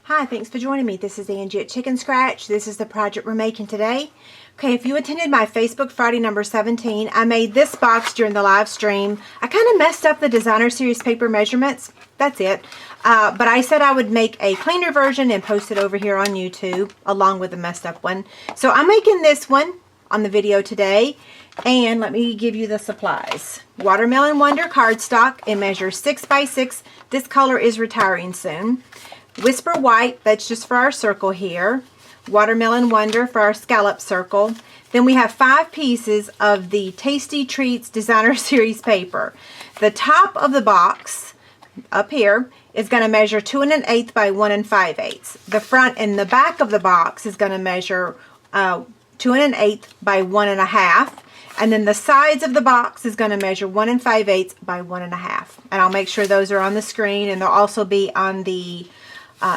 Hi, thanks for joining me. This is Angie at Chicken Scratch. This is the project we're making today. Okay, if you attended my Facebook Friday number 17, I made this box during the live stream. I kind of messed up the Designer Series paper measurements. That's it. But I said I would make a cleaner version and post it over here on YouTube along with the messed up one. So I'm making this one on the video today. And let me give you the supplies. Watermelon Wonder cardstock. It measures 6 by 6. This color is retiring soon. Whisper White, that's just for our circle here. Watermelon Wonder for our scallop circle. Then we have 5 pieces of the Tasty Treats Designer Series paper. The top of the box, up here, is going to measure 2 1/8 by 1 5/8. The front and the back of the box is going to measure 2 1/8 by 1 1/2. And then the sides of the box is going to measure 1 5/8 by 1 1/2. And I'll make sure those are on the screen, and they'll also be on the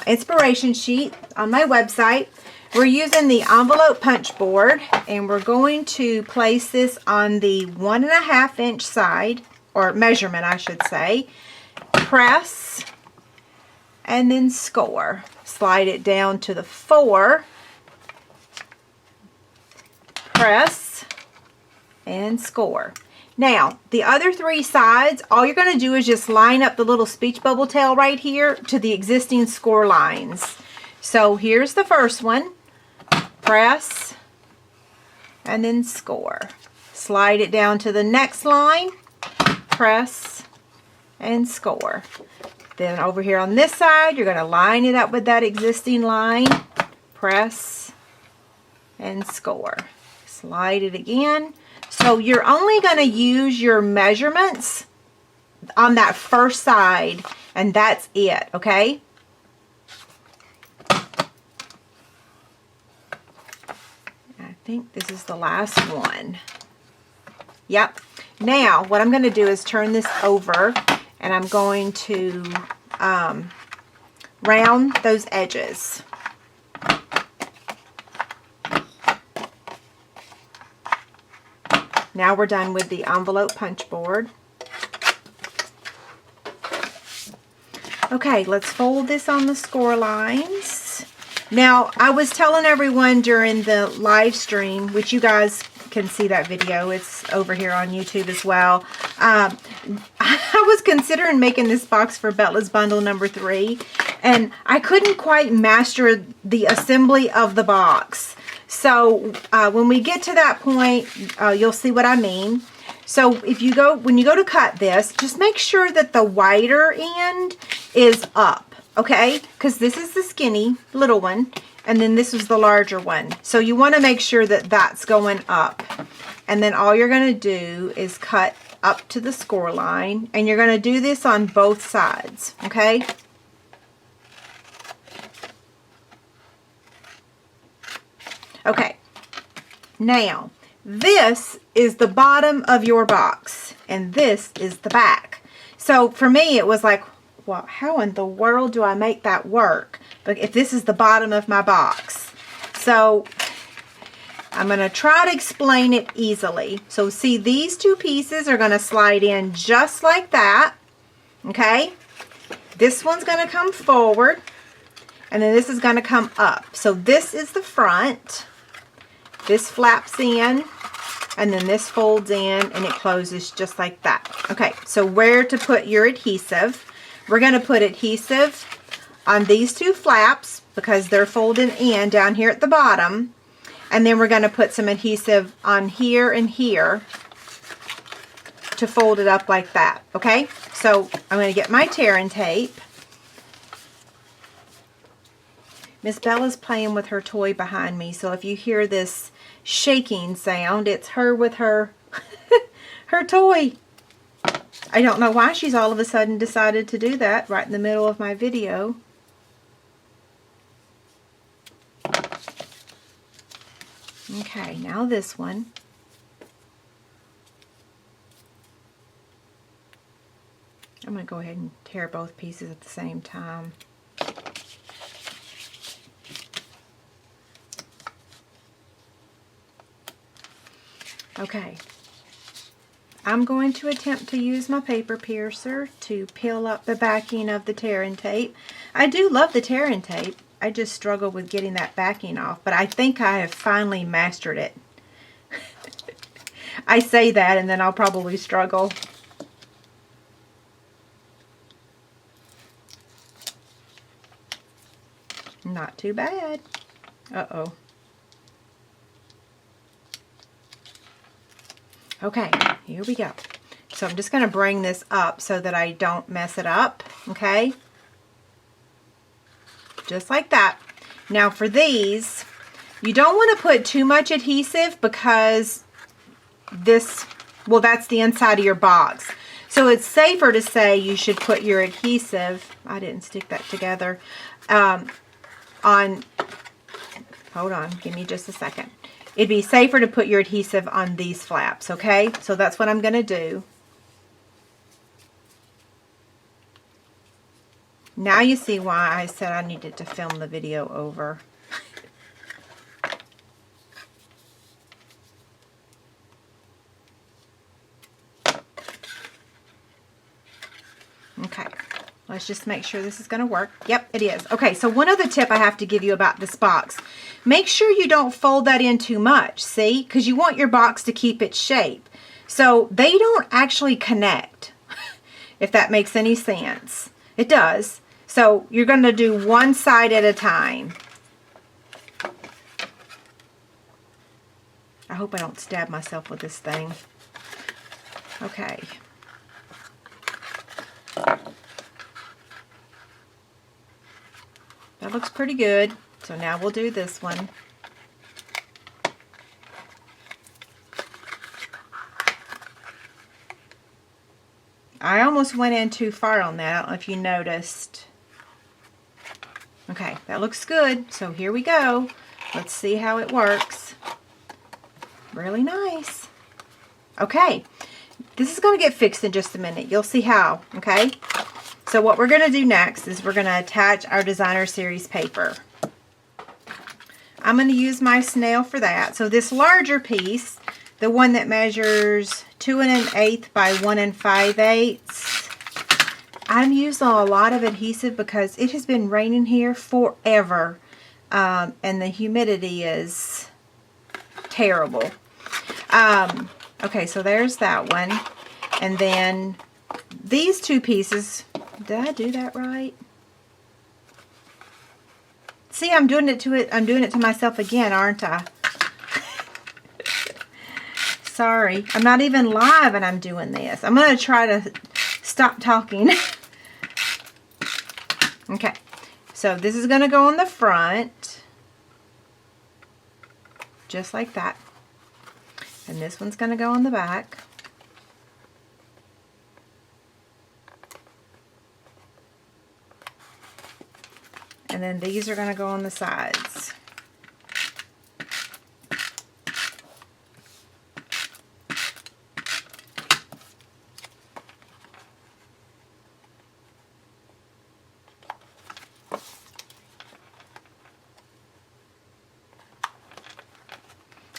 inspiration sheet on my website. We're using the envelope punch board, and we're going to place this on the 1 1/2 inch side, or measurement I should say. Press and then score. Slide it down to the 4. Press and score. Now, the other 3 sides, all you're going to do is just line up the little speech bubble tail right here to the existing score lines. So here's the first one. Press and then score. Slide it down to the next line. Press and score. Then over here on this side, you're going to line it up with that existing line. Press and score. Slide it again. So you're only going to use your measurements on that first side, and that's it, okay? I think this is the last one. Yep. Now, what I'm going to do is turn this over, and I'm going to round those edges. Now we're done with the envelope punch board. Okay, let's fold this on the score lines. Now, I was telling everyone during the live stream, which you guys can see that video, it's over here on YouTube as well. I was considering making this box for Bella's bundle number 3, and I couldn't quite master the assembly of the box. So when we get to that point, you'll see what I mean. So when you go to cut this, just make sure that the wider end is up, okay? Because this is the skinny little one, and then this is the larger one. So you want to make sure that that's going up. And then all you're going to do is cut up to the score line, and you're going to do this on both sides, okay? Okay, now this is the bottom of your box, and this is the back. So for me, it was like, well, how in the world do I make that work? But if this is the bottom of my box. So I'm going to try to explain it easily. So see, these 2 pieces are going to slide in just like that, okay? This one's going to come forward, and then this is going to come up. So this is the front. This flaps in, and then this folds in, and it closes just like that. Okay, so where to put your adhesive? We're going to put adhesive on these 2 flaps because they're folding in down here at the bottom. And then we're going to put some adhesive on here and here to fold it up like that. Okay, so I'm going to get my tearing tape. Miss Bella's playing with her toy behind me, so if you hear this shaking sound, it's her with her her toy. I don't know why she's all of a sudden decided to do that right in the middle of my video. Okay, now this one. I'm going to go ahead and tear both pieces at the same time. Okay, I'm going to attempt to use my paper piercer to peel up the backing of the tear-in tape. I do love the tear-in tape. I just struggle with getting that backing off, but I think I have finally mastered it. I say that and then I'll probably struggle. Not too bad. Uh-oh. Okay, here we go. So I'm just going to bring this up so that I don't mess it up, okay? Just like that. Now for these, you don't want to put too much adhesive because this, well, that's the inside of your box. So it's safer to say you should put your adhesive, I didn't stick that together, on, hold on, give me just a second. It'd be safer to put your adhesive on these flaps, okay? So that's what I'm going to do. Now you see why I said I needed to film the video over. Okay, let's just make sure this is going to work. Yep, it is. Okay, so one other tip I have to give you about this box. Make sure you don't fold that in too much, see? Because you want your box to keep its shape. So they don't actually connect, if that makes any sense. It does. So you're going to do one side at a time. I hope I don't stab myself with this thing. Okay. That looks pretty good. So now we'll do this one. I almost went in too far on that. I don't know if you noticed. Okay, that looks good. So here we go. Let's see how it works. Really nice. Okay, this is going to get fixed in just a minute. You'll see how, okay? So what we're going to do next is we're going to attach our Designer Series paper. I'm going to use my snail for that. So this larger piece, the one that measures 2 1/8 by 1 5/8, I'm using a lot of adhesive because it has been raining here forever, and the humidity is terrible. Okay, so there's that one, and then these two pieces. Did I do that right? See, I'm doing it to myself again, aren't I? Sorry, I'm not even live and I'm doing this. I'm going to try to stop talking. Okay, so this is going to go on the front, just like that. And this one's going to go on the back. And then these are going to go on the sides.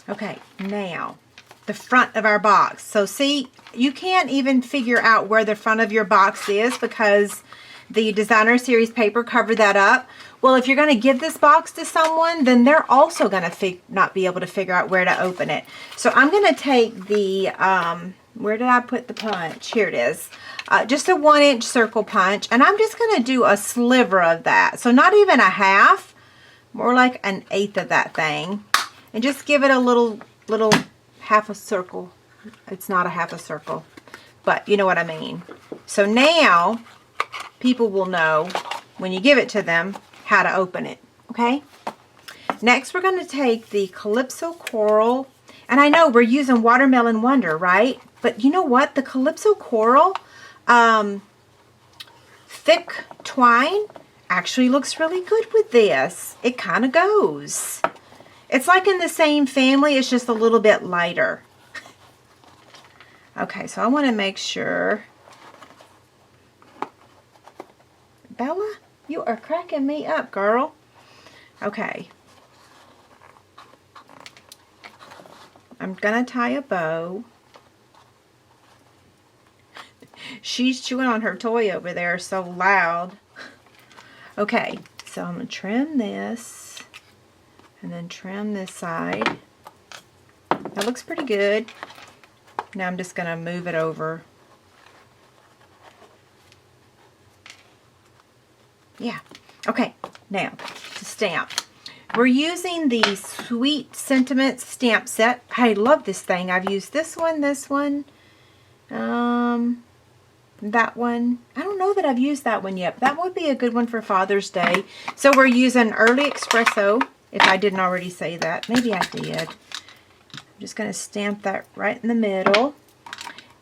Okay, now the front of our box. So see, you can't even figure out where the front of your box is because the Designer Series paper covered that up. Well, if you're going to give this box to someone, then they're also going to not be able to figure out where to open it. So I'm going to take the, where did I put the punch? Here it is. Just a 1-inch circle punch, and I'm just going to do a sliver of that. So not even a half, more like 1/8 of that thing. And just give it a little half a circle. It's not a half a circle, but you know what I mean. So now people will know when you give it to them how to open it, okay? Next, we're going to take the Calypso Coral, and I know we're using Watermelon Wonder, right? But you know what? The Calypso Coral thick twine actually looks really good with this. It kind of goes. It's like in the same family, it's just a little bit lighter. Okay, so I want to make sure. Bella, you are cracking me up, girl. Okay. I'm going to tie a bow. She's chewing on her toy over there so loud. Okay, so I'm going to trim this and then trim this side. That looks pretty good. Now I'm just going to move it over. Yeah. Okay, now to stamp. We're using the Sweet Sentiments stamp set. I love this thing. I've used this one, that one. I don't know that I've used that one yet. That would be a good one for Father's Day. So we're using Early Espresso, if I didn't already say that. Maybe I did. I'm just going to stamp that right in the middle.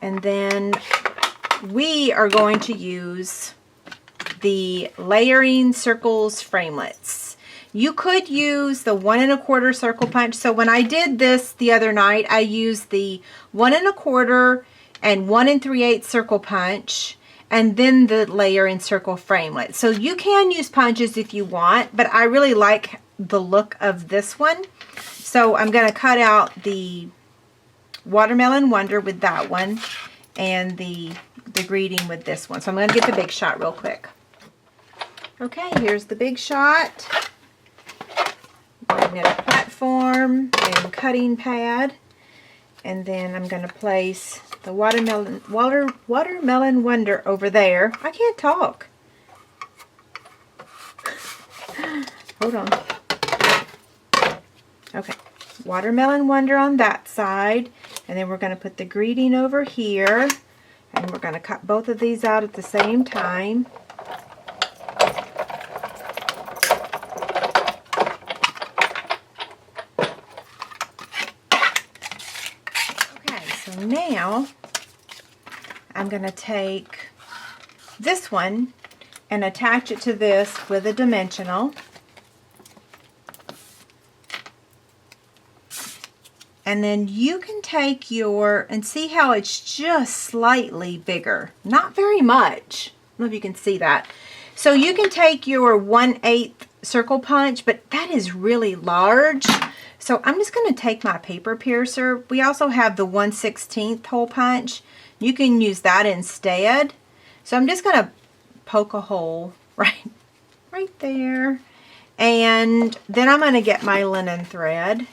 And then we are going to use the Layering Circles Framelits. You could use the 1 1/4 circle punch. So when I did this the other night, I used the 1 1/4 and 1 3/8 circle punch, and then the layering circle framelit. So you can use punches if you want, but I really like the look of this one. So I'm going to cut out the Watermelon Wonder with that one, and the greeting with this one. So I'm going to get the big shot real quick. Okay, here's the big shot. Magnetic platform and cutting pad, and then I'm going to place the Watermelon Wonder over there. I can't talk. Hold on. Okay, Watermelon Wonder on that side, and then we're going to put the greeting over here, and we're going to cut both of these out at the same time. So now I'm going to take this one and attach it to this with a dimensional. And then you can take your, and see how it's just slightly bigger. Not very much. I don't know if you can see that. So you can take your 1/8 circle punch, but that is really large. So I'm just going to take my paper piercer. We also have the 1/16 hole punch. You can use that instead. So I'm just going to poke a hole right there. And then I'm going to get my linen thread,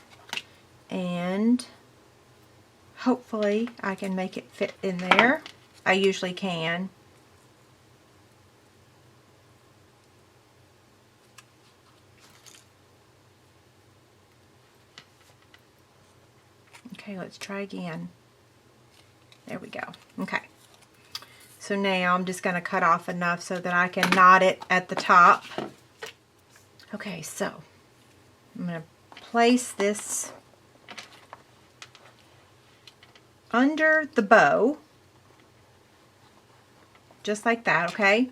and hopefully I can make it fit in there. I usually can. Okay, let's try again. There we go. Okay. So now I'm just going to cut off enough so that I can knot it at the top. Okay, so I'm going to place this under the bow, just like that, okay?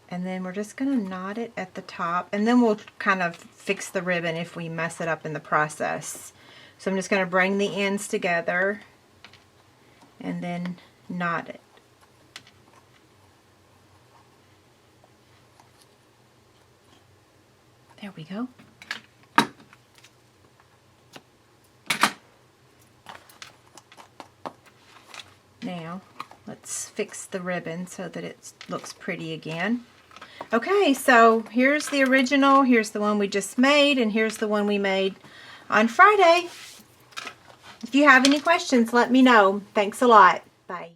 And then we're just going to knot it at the top, and then we'll kind of fix the ribbon if we mess it up in the process. So I'm just going to bring the ends together and then knot it. There we go. Now let's fix the ribbon so that it looks pretty again. Okay, so here's the original, here's the one we just made, and here's the one we made on Friday. If you have any questions, let me know. Thanks a lot. Bye.